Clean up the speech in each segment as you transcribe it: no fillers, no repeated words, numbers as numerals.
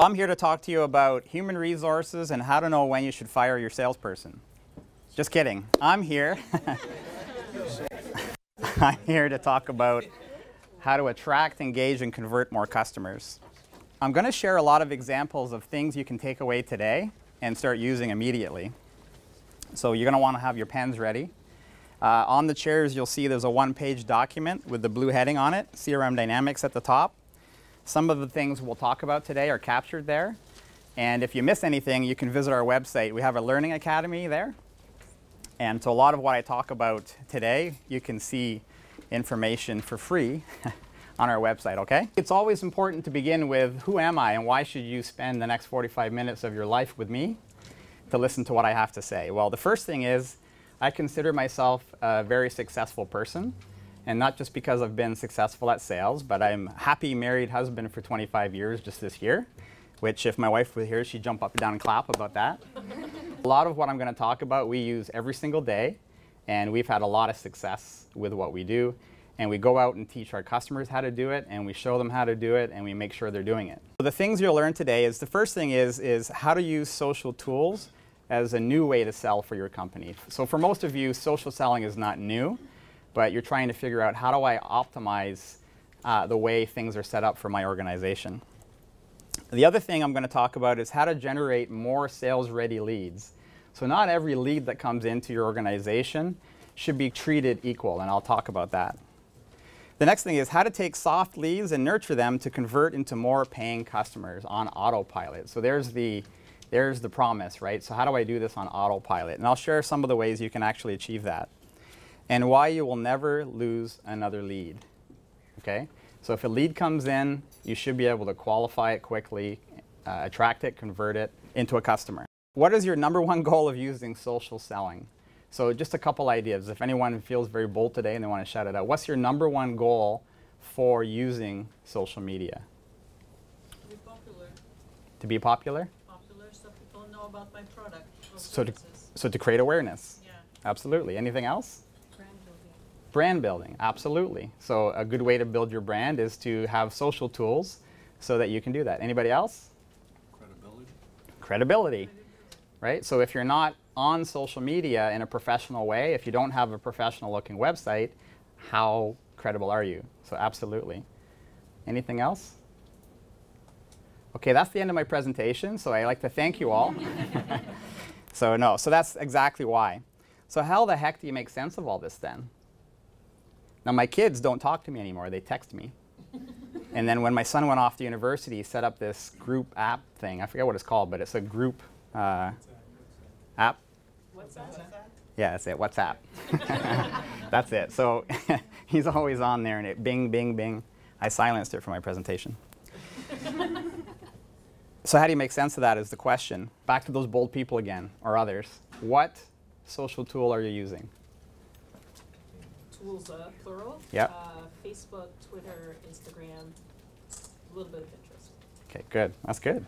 I'm here to talk to you about human resources and how to know when you should fire your salesperson. Just kidding. I'm here. I'm here to talk about how to attract, engage, and convert more customers. I'm going to share a lot of examples of things you can take away today and start using immediately. So you're going to want to have your pens ready. On the chairs, you'll see there's a one-page document with the blue heading on it, CRM Dynamics at the top. Some of the things we'll talk about today are captured there. And if you miss anything, you can visit our website. We have a Learning Academy there. And so a lot of what I talk about today, you can see information for free on our website, okay? It's always important to begin with, who am I and why should you spend the next 45 minutes of your life with me to listen to what I have to say? Well, the first thing is I consider myself a very successful person. And not just because I've been successful at sales, but I'm a happy married husband for 25 years just this year, which if my wife were here, she'd jump up and down and clap about that. A lot of what I'm going to talk about we use every single day, and we've had a lot of success with what we do. And we go out and teach our customers how to do it, and we show them how to do it, and we make sure they're doing it. So the things you'll learn today is the first thing is how to use social tools as a new way to sell for your company. So for most of you, social selling is not new. But you're trying to figure out how do I optimize the way things are set up for my organization. The other thing I'm going to talk about is how to generate more sales-ready leads. So not every lead that comes into your organization should be treated equal, and I'll talk about that. The next thing is how to take soft leads and nurture them to convert into more paying customers on autopilot. So there's the promise, right? So how do I do this on autopilot? And I'll share some of the ways you can actually achieve that. And why you will never lose another lead, okay? So if a lead comes in, you should be able to qualify it quickly, attract it, convert it into a customer. What is your #1 goal of using social selling? So just a couple ideas. If anyone feels very bold today and they want to shout it out, what's your #1 goal for using social media? To be popular. To be popular? Popular so people know about my product or services. So to create awareness? Yeah. Absolutely. Anything else? Brand building. Brand building, absolutely. So a good way to build your brand is to have social tools so that you can do that. Anybody else? Credibility. Credibility, right? So if you're not on social media in a professional way, if you don't have a professional looking website, how credible are you? So absolutely. Anything else? Okay, that's the end of my presentation, so I'd like to thank you all. So that's exactly why. So how the heck do you make sense of all this then? Now, my kids don't talk to me anymore. They text me. And then when my son went off to university, he set up this group app thing. I forget what it's called, but it's a group app. WhatsApp? Yeah, that's it, WhatsApp. That's it. So he's always on there, and it bing, bing, bing. I silenced it for my presentation. So how do you make sense of that is the question. Back to those bold people again, or others. What social tool are you using? Tools, plural. Yep. Facebook, Twitter, Instagram, a little bit of Pinterest. Okay, good. That's good.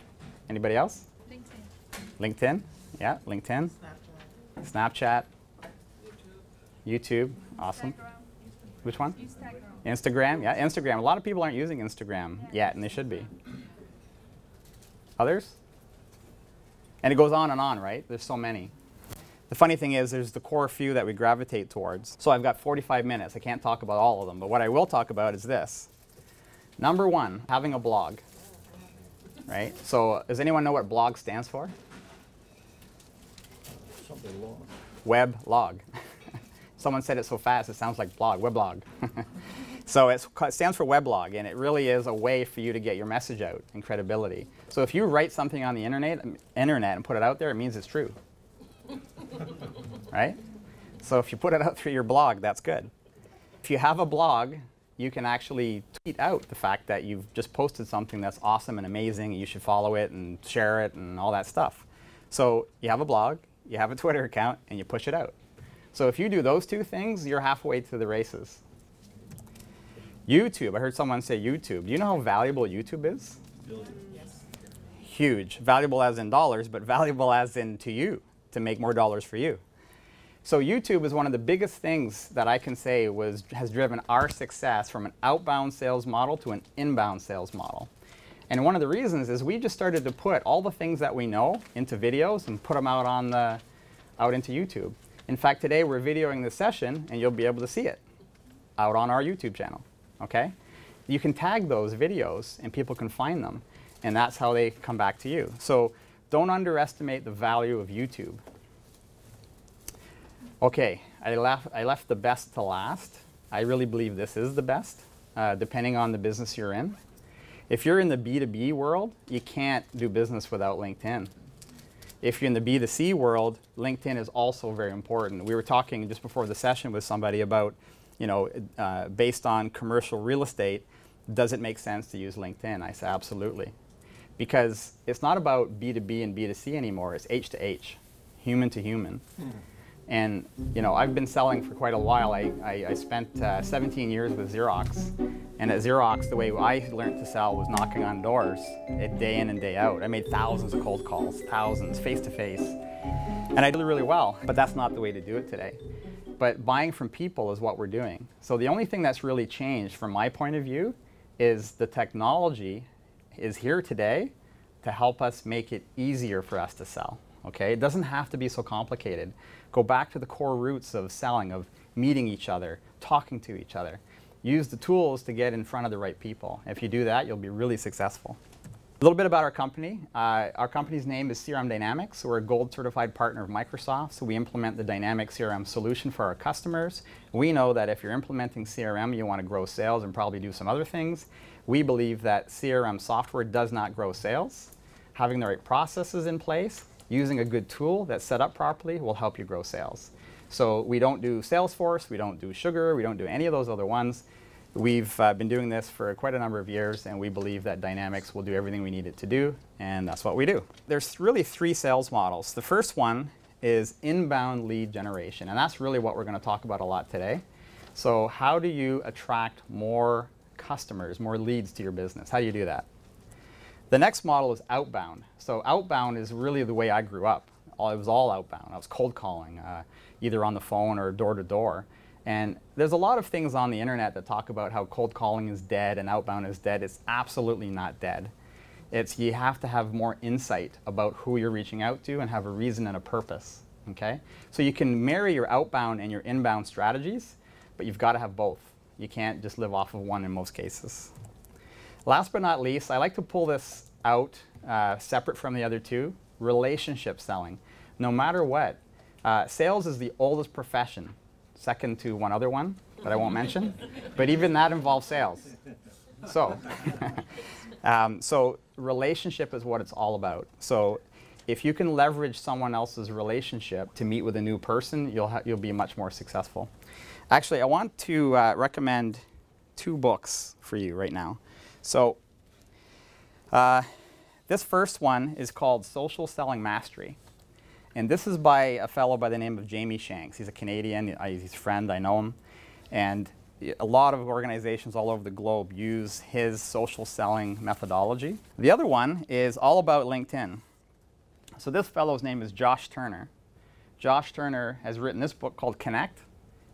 Anybody else? LinkedIn. LinkedIn? Yeah, LinkedIn. Snapchat. Snapchat. YouTube. YouTube. Awesome. Instagram. Which one? Instagram. Instagram. Yeah, Instagram. A lot of people aren't using Instagram yet, and they should be. Others? And it goes on, right? There's so many. The funny thing is there's the core few that we gravitate towards. So I've got 45 minutes. I can't talk about all of them, but what I will talk about is this. #1, having a blog, right? So does anyone know what blog stands for? Something long. Weblog. Someone said it so fast it sounds like blog, weblog. So it stands for weblog, and it really is a way for you to get your message out and credibility. So if you write something on the internet and put it out there, it means it's true. Right? So if you put it out through your blog, that's good. If you have a blog, you can actually tweet out the fact that you've just posted something that's awesome and amazing. You should follow it and share it and all that stuff. So you have a blog, you have a Twitter account, and you push it out. So if you do those two things, you're halfway to the races. YouTube. I heard someone say YouTube. Do you know how valuable YouTube is? Yes. Huge. Valuable as in dollars, but valuable as in to you, to make more dollars for you. So YouTube is one of the biggest things that I can say has driven our success from an outbound sales model to an inbound sales model. And one of the reasons is we just started to put all the things that we know into videos and put them out into YouTube. In fact, today we're videoing this session, and you'll be able to see it out on our YouTube channel. Okay? You can tag those videos, and people can find them, and that's how they come back to you. So don't underestimate the value of YouTube. Okay, I left the best to last. I really believe this is the best, depending on the business you're in. If you're in the B2B world, you can't do business without LinkedIn. If you're in the B2C world, LinkedIn is also very important. We were talking just before the session with somebody about, based on commercial real estate, does it make sense to use LinkedIn? I say absolutely. Because it's not about B2B and B2C anymore, it's H to H, human to human. And I've been selling for quite a while. I spent 17 years with Xerox. And at Xerox, the way I learned to sell was knocking on doors day in and day out. I made thousands of cold calls, thousands, face-to-face. And I did really well, but that's not the way to do it today. But buying from people is what we're doing. So the only thing that's really changed from my point of view is the technology is here today to help us make it easier for us to sell. Okay? It doesn't have to be so complicated. Go back to the core roots of selling, of meeting each other, talking to each other. Use the tools to get in front of the right people. If you do that, you'll be really successful. A little bit about our company. Our company's name is CRM Dynamics. We're a gold certified partner of Microsoft, so we implement the dynamic CRM solution for our customers. We know that if you're implementing CRM, you want to grow sales and probably do some other things. We believe that CRM software does not grow sales. Having the right processes in place, using a good tool that's set up properly will help you grow sales. So we don't do Salesforce, we don't do Sugar, we don't do any of those other ones. We've been doing this for quite a number of years, and we believe that Dynamics will do everything we need it to do, and that's what we do. There's really 3 sales models. The first one is inbound lead generation, and that's really what we're going to talk about a lot today. So how do you attract more customers, more leads to your business? How do you do that? The next model is outbound. So outbound is really the way I grew up. It was all outbound. I was cold calling, either on the phone or door to door. And there's a lot of things on the internet that talk about how cold calling is dead and outbound is dead. It's absolutely not dead. You have to have more insight about who you're reaching out to and have a reason and a purpose. Okay? So you can marry your outbound and your inbound strategies, but you've got to have both. You can't just live off of one in most cases. Last but not least, I like to pull this out separate from the other two, relationship selling. No matter what, sales is the oldest profession, second to one other one that I won't mention, but even that involves sales. So, so relationship is what it's all about. So if you can leverage someone else's relationship to meet with a new person, you'll be much more successful. Actually, I want to recommend 2 books for you right now. So this first one is called Social Selling Mastery. And this is by a fellow by the name of Jamie Shanks. He's a Canadian. He's a friend. I know him. And a lot of organizations all over the globe use his social selling methodology. The other one is all about LinkedIn. So this fellow's name is Josh Turner. Josh Turner has written this book called Connect,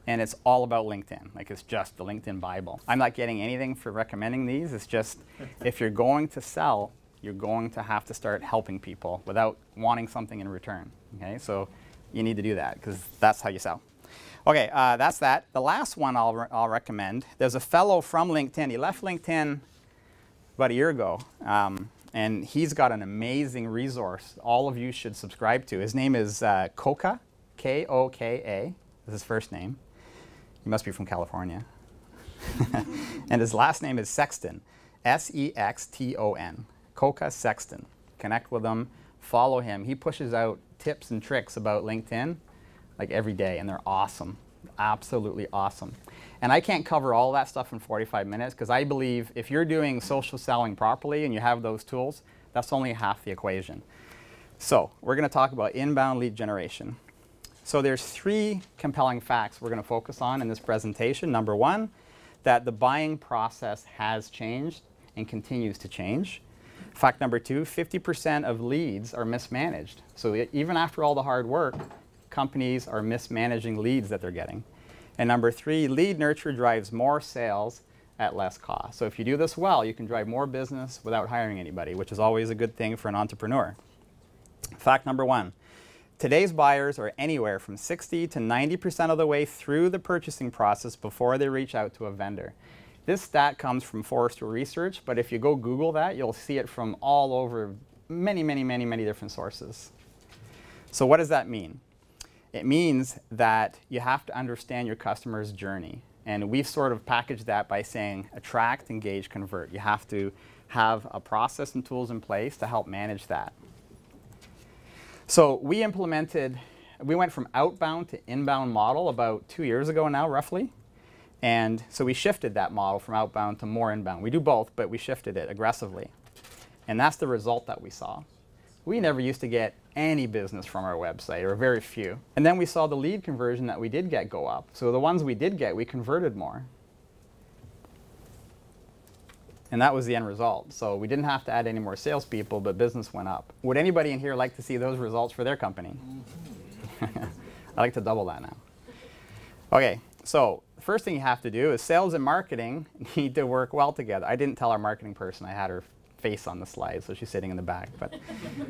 and it's all about LinkedIn. Like, it's just the LinkedIn Bible. I'm not getting anything for recommending these. It's just, if you're going to sell, you're going to have to start helping people without wanting something in return. Okay, so you need to do that because that's how you sell. Okay, that's that. The last one I'll recommend. There's a fellow from LinkedIn. He left LinkedIn about a year ago, and he's got an amazing resource all of you should subscribe to. His name is Koka, K-O-K-A. This is his first name. He must be from California. And his last name is Sexton, S-E-X-T-O-N. Koka Sexton. Connect with him. Follow him. He pushes out tips and tricks about LinkedIn like every day, and they're awesome. Absolutely awesome. And I can't cover all that stuff in 45 minutes because I believe if you're doing social selling properly and you have those tools, that's only half the equation. So we're going to talk about inbound lead generation. So there's 3 compelling facts we're going to focus on in this presentation. Number 1, that the buying process has changed and continues to change. Fact number 2, 50% of leads are mismanaged. So even after all the hard work, companies are mismanaging leads that they're getting. And number 3, lead nurture drives more sales at less cost. So if you do this well, you can drive more business without hiring anybody, which is always a good thing for an entrepreneur. Fact number 1, today's buyers are anywhere from 60 to 90% of the way through the purchasing process before they reach out to a vendor. This stat comes from Forrester Research, but if you go Google that, you'll see it from all over many different sources. So what does that mean? It means that you have to understand your customer's journey. And we've sort of packaged that by saying attract, engage, convert. You have to have a process and tools in place to help manage that. So we went from outbound to inbound model about 2 years ago now, roughly. And so we shifted that model from outbound to more inbound. We do both, but we shifted it aggressively. And that's the result that we saw. We never used to get any business from our website, or very few. And then we saw the lead conversion that we did get go up. So the ones we did get, we converted more. And that was the end result. So we didn't have to add any more salespeople, but business went up. Would anybody in here like to see those results for their company? I like to double that now. Okay, so the first thing you have to do is sales and marketing need to work well together. I didn't tell our marketing person. I had her face on the slide, so she's sitting in the back. But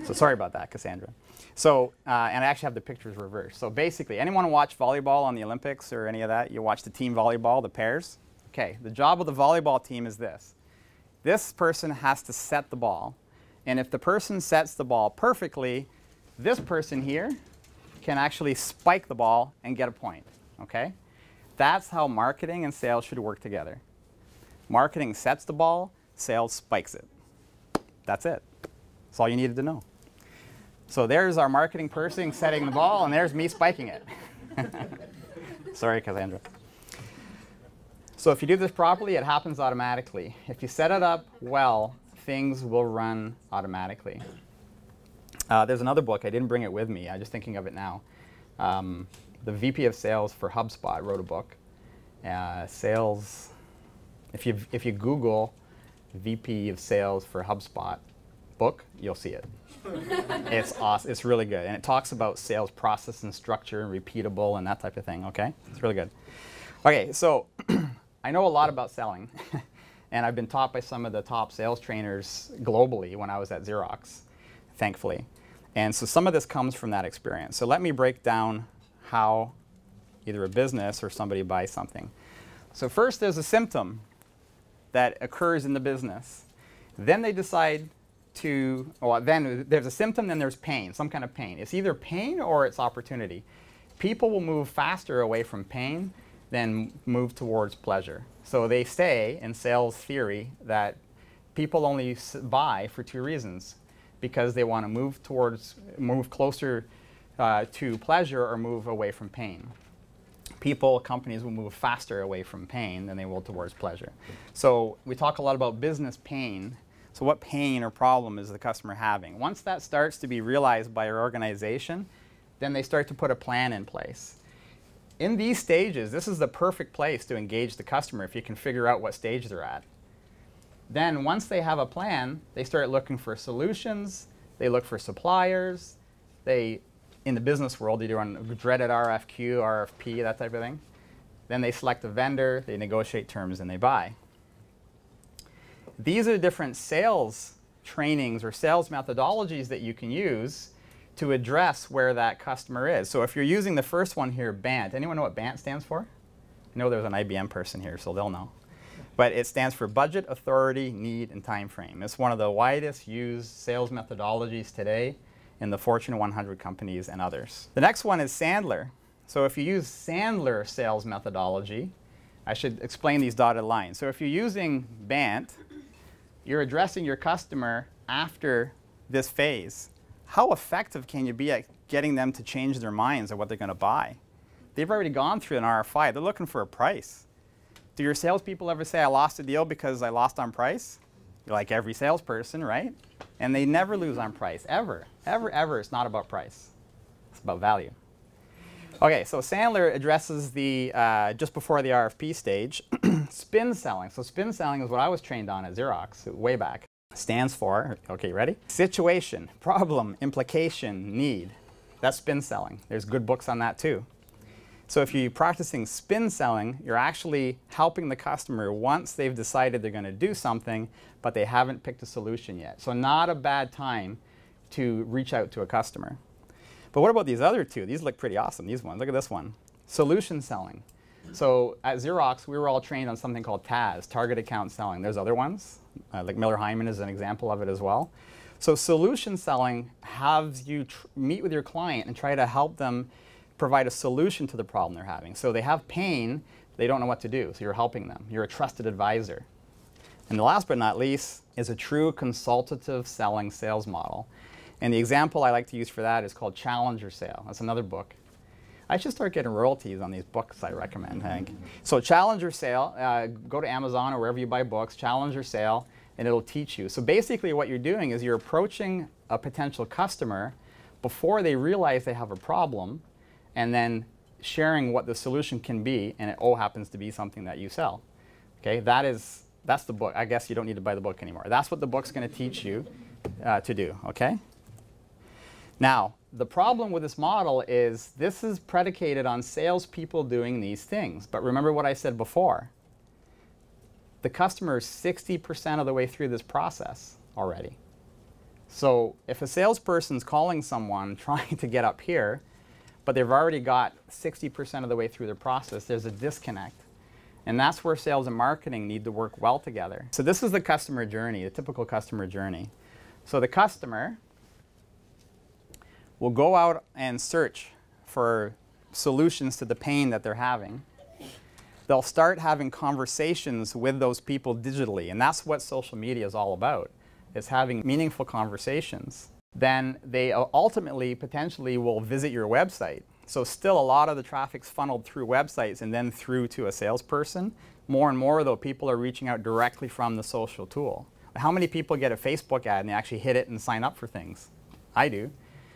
so sorry about that, Cassandra. So, and I actually have the pictures reversed. So basically, anyone watch volleyball on the Olympics or any of that? You watch the team volleyball, the pairs? Okay, the job of the volleyball team is this. This person has to set the ball. And if the person sets the ball perfectly, this person here can actually spike the ball and get a point. Okay? That's how marketing and sales should work together. Marketing sets the ball, sales spikes it. That's it. That's all you needed to know. So there's our marketing person setting the ball, and there's me spiking it. Sorry, Cassandra. So if you do this properly, it happens automatically. If you set it up well, things will run automatically. There's another book. I didn't bring it with me. I'm just thinking of it now. The VP of Sales for HubSpot wrote a book. Sales. If you Google VP of Sales for HubSpot book, you'll see it. It's awesome. It's really good. And it talks about sales process and structure and repeatable and that type of thing. Okay? It's really good. Okay, so I know a lot about selling. And I've been taught by some of the top sales trainers globally when I was at Xerox, thankfully. And so some of this comes from that experience. So let me break down how either a business or somebody buys something. So first there's a symptom that occurs in the business. Then they decide to, well, then there's a symptom, then there's pain, some kind of pain. It's either pain or it's opportunity. People will move faster away from pain than move towards pleasure. So they say in sales theory that people only buy for 2 reasons. Because they want to move closer to pleasure or move away from pain. Companies will move faster away from pain than they will towards pleasure. So we talk a lot about business pain. So what pain or problem is the customer having? Once that starts to be realized by your organization, then they start to put a plan in place. In these stages, this is the perfect place to engage the customer if you can figure out what stage they're at. Then once they have a plan, they start looking for solutions, they look for suppliers, in the business world, they do a dreaded RFQ, RFP, that type of thing. Then they select a vendor, they negotiate terms, and they buy. These are different sales trainings or sales methodologies that you can use to address where that customer is. So if you're using the first one here, BANT, anyone know what BANT stands for? I know there's an IBM person here, so they'll know. But it stands for budget, authority, need, and time frame. It's one of the widest used sales methodologies today in the Fortune 100 companies and others. The next one is Sandler. So if you use Sandler sales methodology, I should explain these dotted lines. So if you're using BANT, you're addressing your customer after this phase. How effective can you be at getting them to change their minds on what they're going to buy? They've already gone through an RFI. They're looking for a price. Do your salespeople ever say, I lost a deal because I lost on price? You're like every salesperson, right? And they never lose on price, ever. Ever. It's not about price. It's about value. Okay, so Sandler addresses the, just before the RFP stage, spin selling. So spin selling is what I was trained on at Xerox way back. Stands for, okay, ready? Situation, problem, implication, need. That's spin selling. There's good books on that too. So if you're practicing spin selling, you're actually helping the customer once they've decided they're going to do something, but they haven't picked a solution yet. So not a bad time to reach out to a customer. But what about these other two? These look pretty awesome, these ones. Look at this one. Solution selling. So at Xerox, we were all trained on something called TAS, target account selling. There's other ones, like Miller Heiman is an example of it as well. So solution selling has you meet with your client and try to help them provide a solution to the problem they're having. So they have pain, they don't know what to do, so you're helping them. You're a trusted advisor. And the last but not least is a true consultative selling sales model. And the example I like to use for that is called Challenger Sale. That's another book. I should start getting royalties on these books I recommend, Hank. So Challenger Sale, go to Amazon or wherever you buy books, Challenger Sale, and it'll teach you. So basically what you're doing is you're approaching a potential customer before they realize they have a problem, and then sharing what the solution can be, and it all happens to be something that you sell. Okay, that's the book. I guess you don't need to buy the book anymore. That's what the book's going to teach you to do, okay? Now, the problem with this model is this is predicated on salespeople doing these things. But remember what I said before. The customer is 60% of the way through this process already. So if a salesperson's calling someone trying to get up here, but they've already got 60% of the way through the process, there's a disconnect. And that's where sales and marketing need to work well together. So this is the customer journey, the typical customer journey. So the customer will go out and search for solutions to the pain that they're having. They'll start having conversations with those people digitally, and that's what social media is all about, is having meaningful conversations. Then they ultimately, potentially, will visit your website. So still a lot of the traffic's funneled through websites and then through to a salesperson. More and more, though, people are reaching out directly from the social tool. How many people get a Facebook ad and they actually hit it and sign up for things? I do.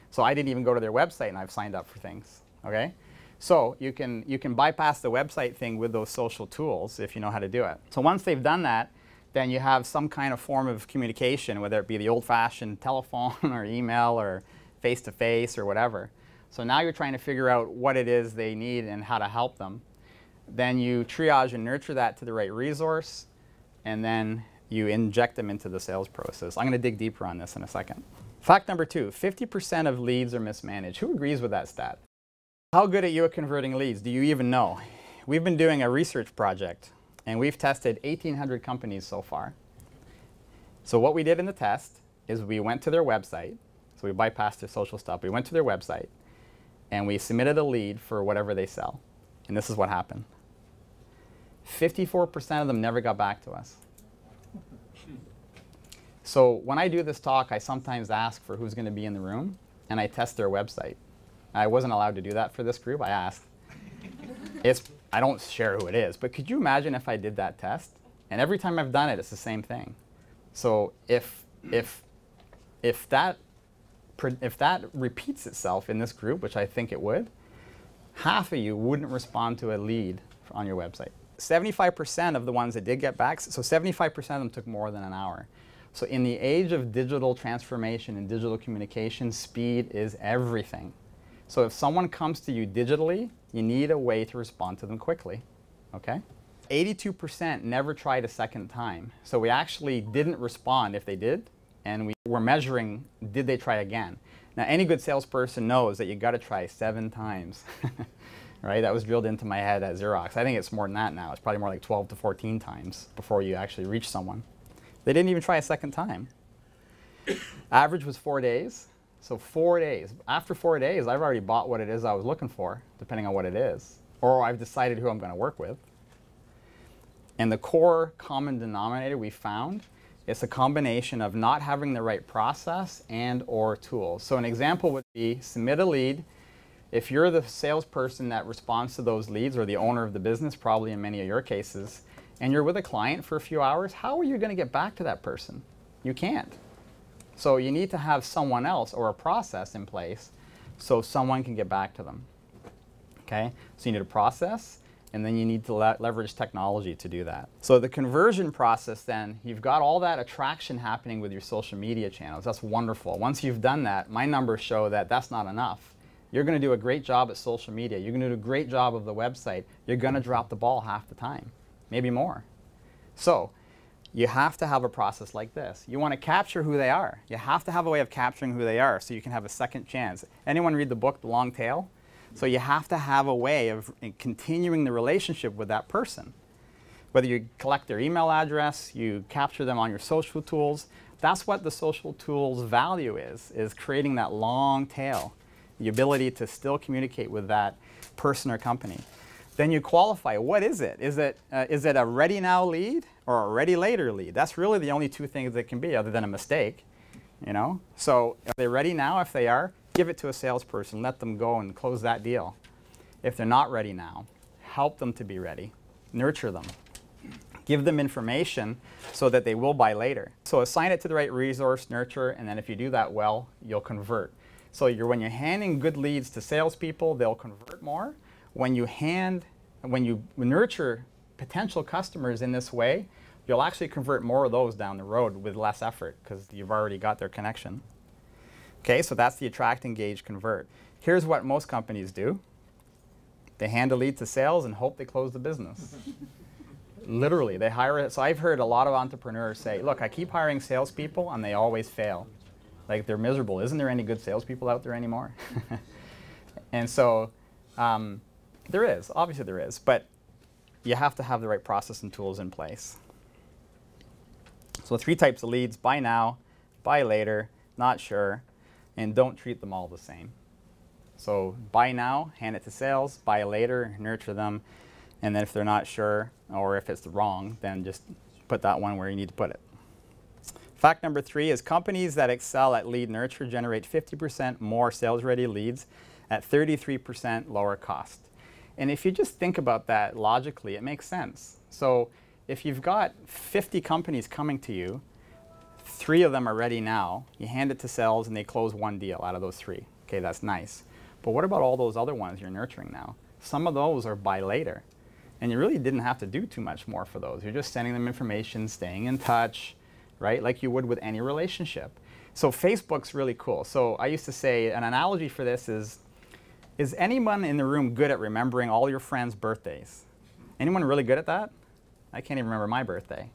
So I didn't even go to their website and I've signed up for things, okay? So you can bypass the website thing with those social tools if you know how to do it. So once they've done that, then you have some kind of form of communication, whether it be the old-fashioned telephone or email or face-to-face or whatever. So now you're trying to figure out what it is they need and how to help them. Then you triage and nurture that to the right resource, and then you inject them into the sales process. I'm going to dig deeper on this in a second. Fact number 2, 50% of leads are mismanaged. Who agrees with that stat? How good are you at converting leads? Do you even know? We've been doing a research project, and we've tested 1,800 companies so far. So what we did in the test is we went to their website. So we bypassed their social stuff. We went to their website, and we submitted a lead for whatever they sell. And this is what happened. 54% of them never got back to us. So when I do this talk, I sometimes ask for who's going to be in the room, and I test their website. I wasn't allowed to do that for this group. I asked. I don't share who it is, but could you imagine if I did that test? And every time I've done it, it's the same thing. So if that repeats itself in this group, which I think it would, half of you wouldn't respond to a lead on your website. 75% of the ones that did get back, so 75% of them took more than an hour. So in the age of digital transformation and digital communication, speed is everything. So if someone comes to you digitally, you need a way to respond to them quickly, okay? 82% never tried a second time. So we actually didn't respond if they did, and we were measuring, did they try again? Now, any good salesperson knows that you got to try 7 times, right? That was drilled into my head at Xerox. I think it's more than that now. It's probably more like 12 to 14 times before you actually reach someone. They didn't even try a second time. Average was 4 days. So 4 days. After 4 days, I've already bought what it is I was looking for, depending on what it is. Or I've decided who I'm going to work with. And the core common denominator we found is a combination of not having the right process and or tools. So an example would be submit a lead. If you're the salesperson that responds to those leads, or the owner of the business, probably in many of your cases, and you're with a client for a few hours, how are you going to get back to that person? You can't. So you need to have someone else or a process in place so someone can get back to them. Okay? So you need a process, and then you need to leverage technology to do that. So the conversion process then, you've got all that attraction happening with your social media channels. That's wonderful. Once you've done that, my numbers show that that's not enough. You're going to do a great job at social media. You're going to do a great job of the website. You're going to drop the ball half the time, maybe more. So you have to have a process like this. You want to capture who they are. You have to have a way of capturing who they are so you can have a second chance. Anyone read the book, The Long Tail? So you have to have a way of continuing the relationship with that person. Whether you collect their email address, you capture them on your social tools, that's what the social tools value is creating that long tail, the ability to still communicate with that person or company. Then you qualify. What is it? Is it a ready now lead or a ready later lead? That's really the only two things that can be other than a mistake. You know? So are they ready now? If they are, give it to a salesperson. Let them go and close that deal. If they're not ready now, help them to be ready. Nurture them. Give them information so that they will buy later. So assign it to the right resource, nurture, and then if you do that well, you'll convert. So when you're handing good leads to salespeople, they'll convert more. When you nurture potential customers in this way, you'll actually convert more of those down the road with less effort because you've already got their connection. Okay, so that's the attract, engage, convert. Here's what most companies do. They hand a lead to sales and hope they close the business. Literally, they hire it. So I've heard a lot of entrepreneurs say, look, I keep hiring salespeople and they always fail. Like they're miserable. Isn't there any good salespeople out there anymore? And so there is, obviously there is, but you have to have the right process and tools in place. So 3 types of leads: buy now, buy later, not sure, and don't treat them all the same. So buy now, hand it to sales; buy later, nurture them, and then if they're not sure or if it's wrong, then just put that one where you need to put it. Fact number 3 is companies that excel at lead nurture generate 50% more sales-ready leads at 33% lower cost. And if you just think about that logically, it makes sense. So if you've got 50 companies coming to you, 3 of them are ready now, you hand it to sales and they close 1 deal out of those 3. Okay, that's nice. But what about all those other ones you're nurturing now? Some of those are buy later. And you really didn't have to do too much more for those. You're just sending them information, staying in touch, right? Like you would with any relationship. So Facebook's really cool. So I used to say an analogy for this is anyone in the room good at remembering all your friends' birthdays? Anyone really good at that? I can't even remember my birthday.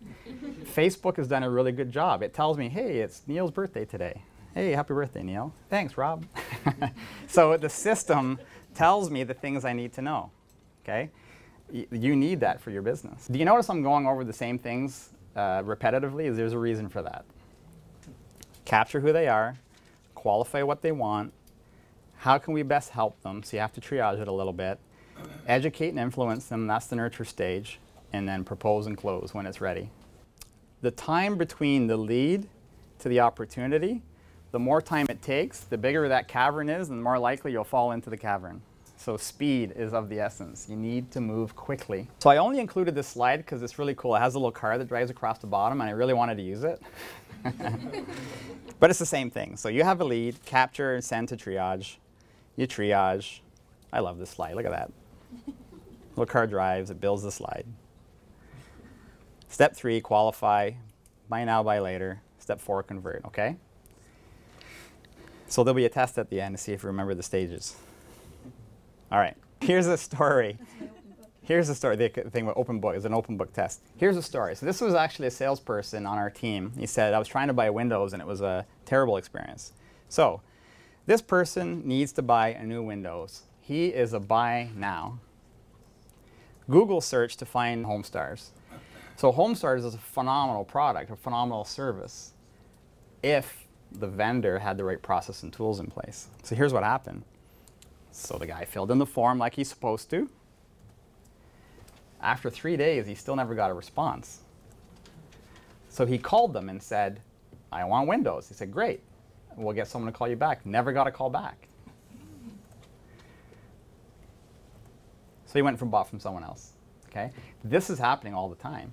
Facebook has done a really good job. It tells me, hey, it's Neil's birthday today. Hey, happy birthday, Neil. Thanks, Rob. So the system tells me the things I need to know, okay? You need that for your business. Do you notice I'm going over the same things repetitively? There's a reason for that. Capture who they are, qualify what they want, how can we best help them, so you have to triage it a little bit, educate and influence them, that's the nurture stage, and then propose and close when it's ready. The time between the lead to the opportunity, the more time it takes, the bigger that cavern is, and the more likely you'll fall into the cavern. So speed is of the essence. You need to move quickly. So I only included this slide because it's really cool. It has a little car that drives across the bottom, and I really wanted to use it. But it's the same thing. So you have a lead, capture and send to triage. You triage. I love this slide. Look at that. Little car drives. It builds the slide. Step 3, qualify. Buy now, buy later. Step 4, convert. Okay? So there'll be a test at the end to see if you remember the stages. All right, here's a story. Here's a story. The thing with open book is an open book test. Here's a story. So this was actually a salesperson on our team. He said, I was trying to buy Windows and it was a terrible experience. So this person needs to buy a new Windows. He is a buy now. Google search to find HomeStars. So HomeStars is a phenomenal product, a phenomenal service, if the vendor had the right process and tools in place. So here's what happened. So the guy filled in the form like he's supposed to. After 3 days, he still never got a response. So he called them and said, I want Windows. He said, great. We'll get someone to call you back. Never got a call back. So he went and bought from someone else. Okay? This is happening all the time.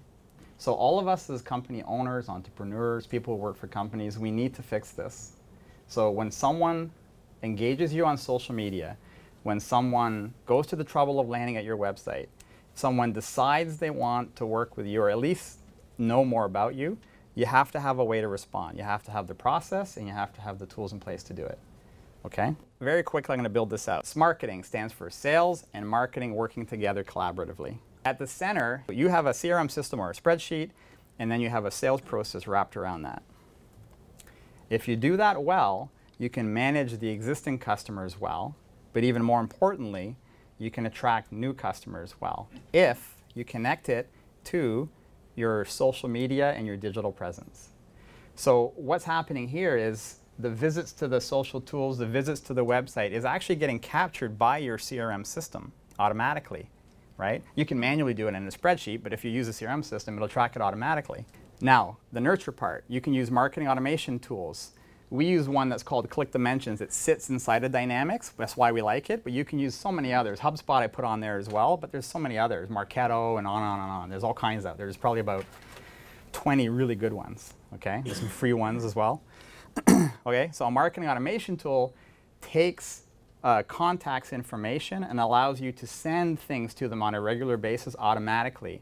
So all of us as company owners, entrepreneurs, people who work for companies, we need to fix this. So when someone engages you on social media, when someone goes to the trouble of landing at your website, someone decides they want to work with you or at least know more about you, you have to have a way to respond. You have to have the process and you have to have the tools in place to do it. Okay? Very quickly, I'm going to build this out. Marketing stands for sales and marketing working together collaboratively. At the center, you have a CRM system or a spreadsheet, and then you have a sales process wrapped around that. If you do that well, you can manage the existing customers well, but even more importantly, you can attract new customers well if you connect it to your social media and your digital presence. So what's happening here is the visits to the social tools, the visits to the website is actually getting captured by your CRM system automatically, right? You can manually do it in a spreadsheet, but if you use a CRM system, it'll track it automatically. Now, the nurture part, you can use marketing automation tools. We use one that's called Click Dimensions. It sits inside of Dynamics. That's why we like it, but you can use so many others. HubSpot I put on there as well, but there's so many others. Marketo and on and on and on. There's all kinds out there. There's probably about 20 really good ones, okay? There's some free ones as well. Okay, so a marketing automation tool takes contacts information and allows you to send things to them on a regular basis automatically.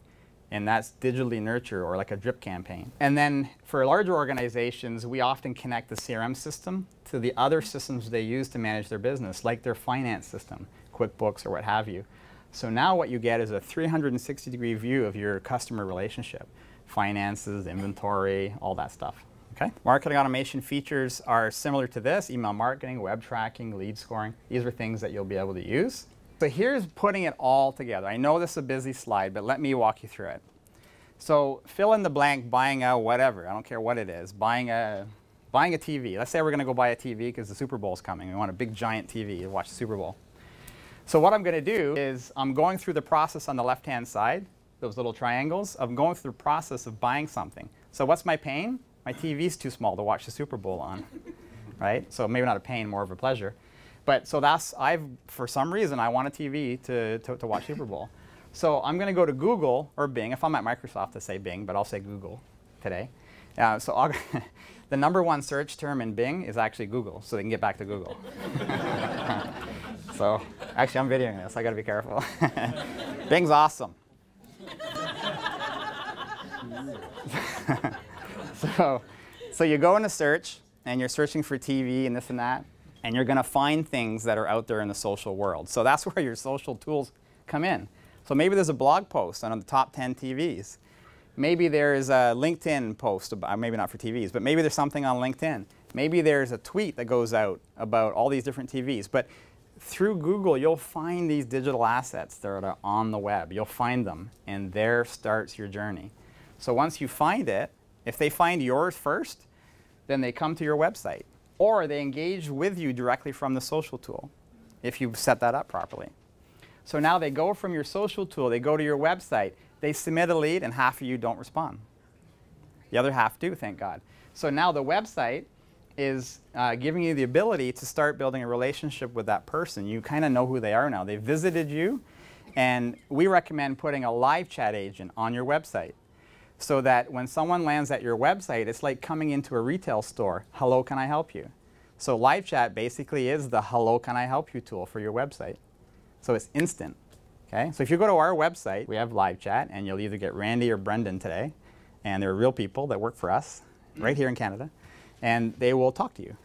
And that's digitally nurture, or like a drip campaign. And then for larger organizations, we often connect the CRM system to the other systems they use to manage their business, like their finance system, QuickBooks or what have you. So now what you get is a 360-degree view of your customer relationship, finances, inventory, all that stuff. Okay? Marketing automation features are similar to this: email marketing, web tracking, lead scoring. These are things that you'll be able to use. So here's putting it all together. I know this is a busy slide, but let me walk you through it. So fill in the blank, buying a whatever, I don't care what it is, buying a TV. Let's say we're going to go buy a TV because the Super Bowl's coming. We want a big giant TV to watch the Super Bowl. So what I'm going to do is I'm going through the process on the left-hand side, those little triangles. I'm going through the process of buying something. So what's my pain? My TV's too small to watch the Super Bowl on, right? So maybe not a pain, more of a pleasure. But so for some reason, I want a TV to watch Super Bowl. So I'm going to go to Google or Bing. If I'm at Microsoft, to say Bing, but I'll say Google today. So the #1 search term in Bing is actually Google, so they can get back to Google. So actually, I'm videoing this. I got to be careful. Bing's awesome. So you go into search, and you're searching for TV and this and that, and you're going to find things that are out there in the social world. So that's where your social tools come in. So maybe there's a blog post on the top 10 TVs. Maybe there's a LinkedIn post, maybe not for TVs, but maybe there's something on LinkedIn. Maybe there's a tweet that goes out about all these different TVs. But through Google, you'll find these digital assets that are on the web. You'll find them, and there starts your journey. So once you find it, if they find yours first, then they come to your website. Or they engage with you directly from the social tool, if you've set that up properly. So now they go from your social tool, they go to your website, they submit a lead, and half of you don't respond. The other half do, thank God. So now the website is giving you the ability to start building a relationship with that person. You kind of know who they are now. They visited you, and we recommend putting a live chat agent on your website, so that when someone lands at your website, it's like coming into a retail store. Hello, can I help you? So live chat basically is the hello, can I help you tool for your website. So it's instant. Okay? So if you go to our website, we have live chat, and you'll either get Randy or Brendan today, and they're real people that work for us right here in Canada, and they will talk to you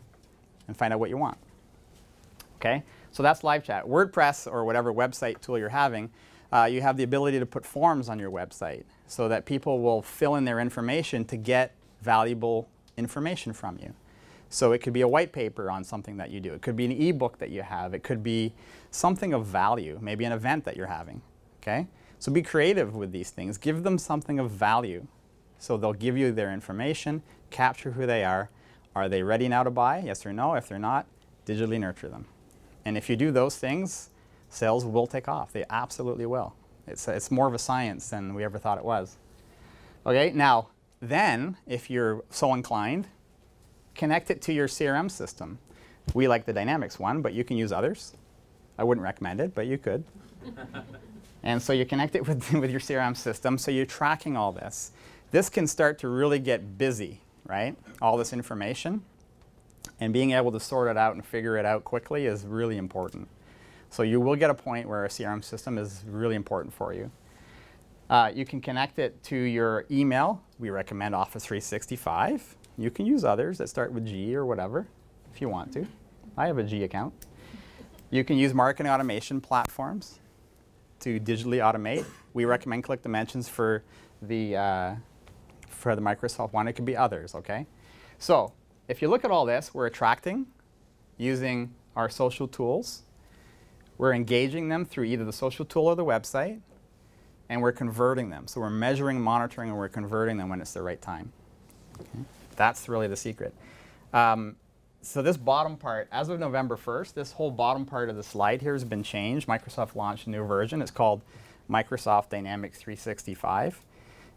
and find out what you want. Okay? So that's live chat. WordPress, or whatever website tool you're having, you have the ability to put forms on your website so that people will fill in their information to get valuable information from you. So it could be a white paper on something that you do. It could be an ebook that you have. It could be something of value, maybe an event that you're having. Okay? So be creative with these things. Give them something of value. So they'll give you their information, capture who they are. Are they ready now to buy? Yes or no? If they're not, digitally nurture them. And if you do those things, sales will take off. They absolutely will. It's more of a science than we ever thought it was. Okay, now, then, if you're so inclined, connect it to your CRM system. We like the Dynamics one, but you can use others. I wouldn't recommend it, but you could. And so you connect it with your CRM system, so you're tracking all this. This can start to really get busy, right? All this information. And being able to sort it out and figure it out quickly is really important. So you will get a point where a CRM system is really important for you. You can connect it to your email. We recommend Office 365. You can use others that start with G or whatever if you want to. I have a G account. You can use marketing automation platforms to digitally automate. We recommend Click Dimensions for the Microsoft one. It could be others, okay? So if you look at all this, we're attracting using our social tools. We're engaging them through either the social tool or the website, and we're converting them. So we're measuring, monitoring, and we're converting them when it's the right time. Okay? That's really the secret. So this bottom part, as of November 1st, this whole bottom part of the slide here has been changed. Microsoft launched a new version. It's called Microsoft Dynamics 365.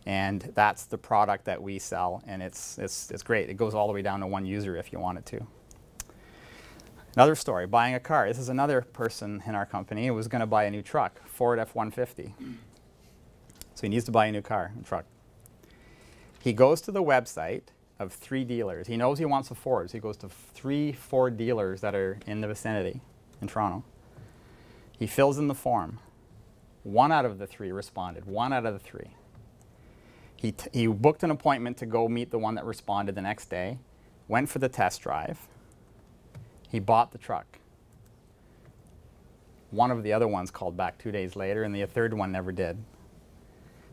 And that's the product that we sell, and it's great. It goes all the way down to one user if you want it to. Another story, buying a car. This is another person in our company who was going to buy a new truck, Ford F-150. So he needs to buy a new car, a truck. He goes to the website of 3 dealers. He knows he wants a Ford, so he goes to 3 Ford dealers that are in the vicinity in Toronto. He fills in the form. 1 out of the 3 responded, 1 out of the 3. He booked an appointment to go meet the one that responded the next day, went for the test drive. He bought the truck. 1 of the other ones called back 2 days later, and the 3rd one never did.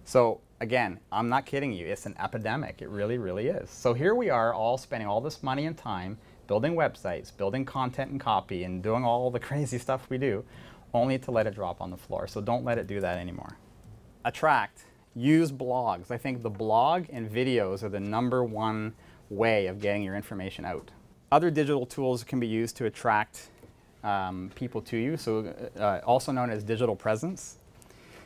So again, I'm not kidding you. It's an epidemic. It really, really is. So here we are all spending all this money and time building websites, building content and copy, and doing all the crazy stuff we do, only to let it drop on the floor. So don't let it do that anymore. Attract. Use blogs. I think the blog and videos are the #1 way of getting your information out. Other digital tools can be used to attract people to you, so also known as digital presence.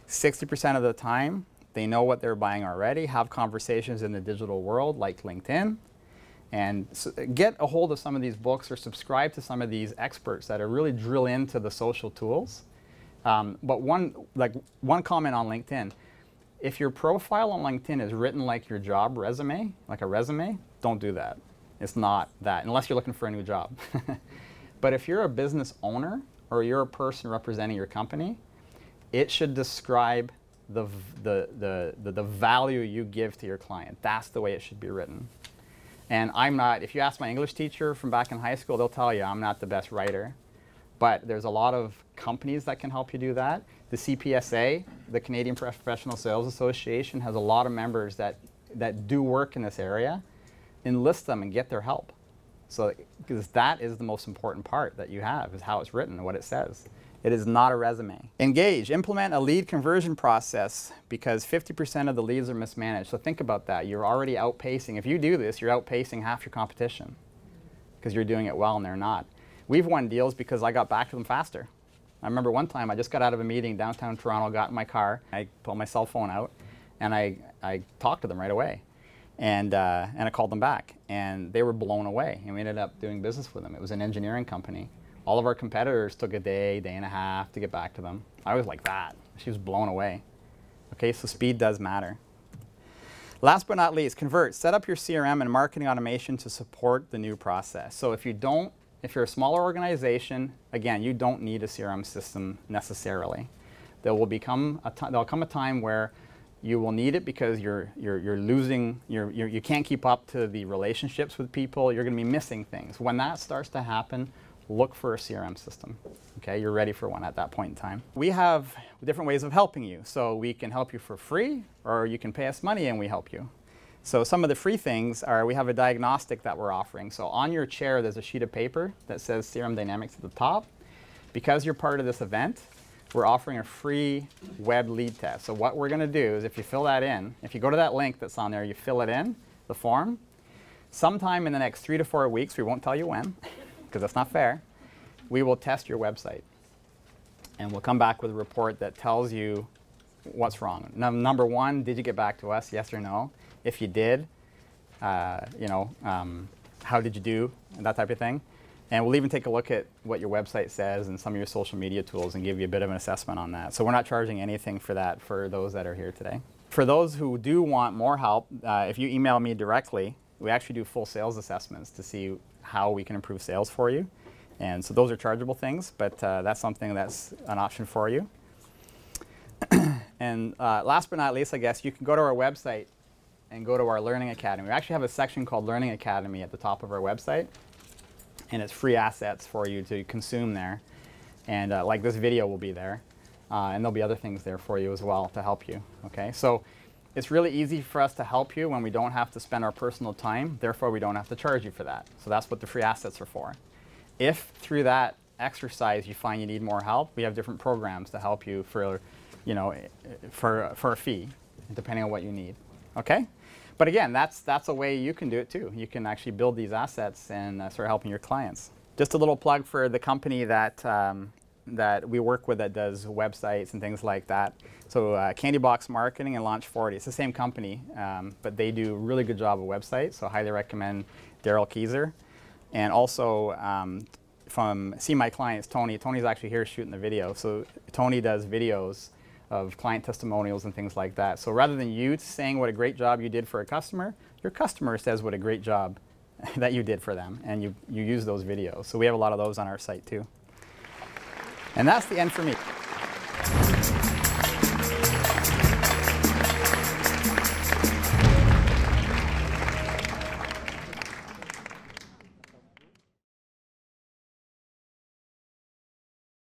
60% of the time, they know what they're buying already, have conversations in the digital world like LinkedIn, and so get a hold of some of these books or subscribe to some of these experts that are really drill into the social tools. But one comment on LinkedIn, if your profile on LinkedIn is written like your job resume, like a resume, don't do that. It's not that, unless you're looking for a new job. But if you're a business owner or you're a person representing your company, it should describe the value you give to your client. That's the way it should be written. And I'm not, if you ask my English teacher from back in high school, they'll tell you I'm not the best writer. But there's a lot of companies that can help you do that. The CPSA, the Canadian Professional Sales Association, has a lot of members that do work in this area. Enlist them and get their help. So, because that is the most important part that you have, is how it's written and what it says. It is not a resume. Engage. Implement a lead conversion process, because 50% of the leads are mismanaged. So think about that. You're already outpacing. If you do this, you're outpacing half your competition because you're doing it well and they're not. We've won deals because I got back to them faster. I remember one time I just got out of a meeting downtown Toronto, got in my car, I pulled my cell phone out, and I talked to them right away. And I called them back, and they were blown away. And we ended up doing business with them. It was an engineering company. All of our competitors took a day, day and a half to get back to them. I was like that. She was blown away. Okay, so speed does matter. Last but not least, convert. Set up your CRM and marketing automation to support the new process. So if you're a smaller organization, again, you don't need a CRM system necessarily. There'll come a time where you will need it because you're losing, you can't keep up to the relationships with people. You're going to be missing things. When that starts to happen, look for a CRM system. Okay, you're ready for one at that point in time. We have different ways of helping you. So we can help you for free, or you can pay us money and we help you. So some of the free things are, we have a diagnostic that we're offering. So on your chair, there's a sheet of paper that says CRM Dynamics at the top. Because you're part of this event, we're offering a free web lead test. So what we're going to do is, if you fill that in, if you go to that link that's on there, you fill it in, the form, sometime in the next 3 to 4 weeks, we won't tell you when, because that's not fair, we will test your website. And we'll come back with a report that tells you what's wrong. Number 1, did you get back to us, yes or no? If you did, how did you do, and that type of thing. And we'll even take a look at what your website says and some of your social media tools and give you a bit of an assessment on that. So we're not charging anything for that for those that are here today. For those who do want more help, if you email me directly, we actually do full sales assessments to see how we can improve sales for you. And so those are chargeable things, but that's something that's an option for you. And last but not least, I guess, you can go to our website and go to our Learning Academy. We actually have a section called Learning Academy at the top of our website. and it's free assets for you to consume there. And like this video will be there, and there'll be other things there for you as well to help you. Okay, so it's really easy for us to help you when we don't have to spend our personal time. Therefore, we don't have to charge you for that. So that's what the free assets are for. If through that exercise you find you need more help, we have different programs to help you for, for a fee, depending on what you need. Okay. But again, that's a way you can do it too. You can actually build these assets and start helping your clients. Just a little plug for the company that that we work with that does websites and things like that. So Candy Box Marketing and Launch 40. It's the same company, but they do a really good job of websites. So I highly recommend Daryl Keyser. And also from See My Clients, Tony. Tony's actually here shooting the video. So Tony does videos of client testimonials and things like that. So rather than you saying what a great job you did for a customer, your customer says what a great job that you did for them, and you use those videos. So we have a lot of those on our site too. And that's the end for me.